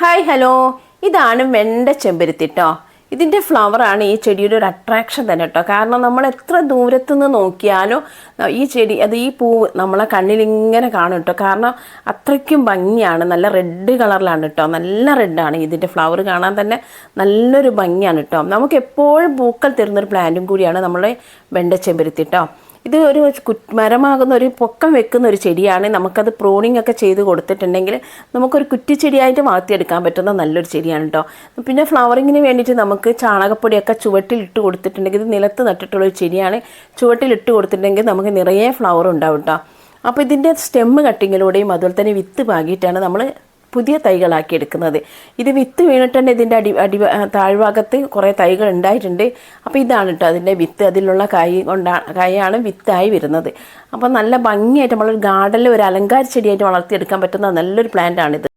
Hi hello, ഇതാണ് വെണ്ട ചെമ്പരത്തി കേട്ടോ. ഇതിൻ്റെ ഫ്ലവറാണ് ഈ ചെടിയുടെ ഒരു അട്രാക്ഷൻ തന്നെ കേട്ടോ. കാരണം നമ്മൾ എത്ര ദൂരത്തുനിന്ന് നോക്കിയാലും ഈ ചെടി ഈ പൂവ് നമ്മളെ കണ്ണിലിങ്ങനെ കാണും കേട്ടോ. കാരണം അത്രയ്ക്കും ഭംഗിയാണ്. നല്ല റെഡ് കളറിലാണ് കേട്ടോ. നല്ല റെഡാണ് ഇതിൻ്റെ ഫ്ലവർ കാണാൻ തന്നെ നല്ലൊരു ഭംഗിയാണ് കേട്ടോ. നമുക്ക് എപ്പോഴും പൂക്കൾ തരുന്നൊരു പ്ലാന്റും കൂടിയാണ് നമ്മുടെ വെണ്ട ചെമ്പരത്തി കേട്ടോ. ഇത് ഒരു മരമാകുന്ന ഒരു പൊക്കം വെക്കുന്ന ഒരു ചെടിയാണ്. നമുക്കത് പ്രൂണിങ് ഒക്കെ ചെയ്ത് കൊടുത്തിട്ടുണ്ടെങ്കിൽ നമുക്കൊരു കുറ്റിച്ചെടിയായിട്ട് വളർത്തിയെടുക്കാൻ പറ്റുന്ന നല്ലൊരു ചെടിയാണ് കേട്ടോ. പിന്നെ ഫ്ലവറിങ്ങിന് വേണ്ടിയിട്ട് നമുക്ക് ചാണകപ്പൊടിയൊക്കെ ചുവട്ടിലിട്ട് കൊടുത്തിട്ടുണ്ടെങ്കിൽ ഇത് നിലത്ത് നട്ടിട്ടുള്ളൊരു ചെടിയാണ്. ചുവട്ടിലിട്ട് കൊടുത്തിട്ടുണ്ടെങ്കിൽ നമുക്ക് നിറയെ ഫ്ലവർ ഉണ്ടാവും കേട്ടോ. അപ്പോൾ ഇതിൻ്റെ സ്റ്റെമ്മ് കട്ടിങ്ങിലൂടെയും അതുപോലെ തന്നെ വിത്ത് പാകിയിട്ടാണ് നമ്മൾ പുതിയ തൈകളാക്കി എടുക്കുന്നത്. ഇത് വിത്ത് വീണിട്ടുണ്ട്. ഇതിൻ്റെ താഴ്ഭാഗത്ത് കുറേ തൈകൾ ഉണ്ടായിട്ടുണ്ട്. അപ്പോൾ ഇതാണ് കേട്ടോ അതിൻ്റെ വിത്ത്. അതിലുള്ള കായാണ് വിത്തായി വരുന്നത്. അപ്പോൾ നല്ല ഭംഗിയായിട്ട് നമ്മളൊരു ഗാർഡനിൽ ഒരു അലങ്കാര ചെടിയായിട്ട് വളർത്തിയെടുക്കാൻ പറ്റുന്ന നല്ലൊരു പ്ലാന്റാണിത്.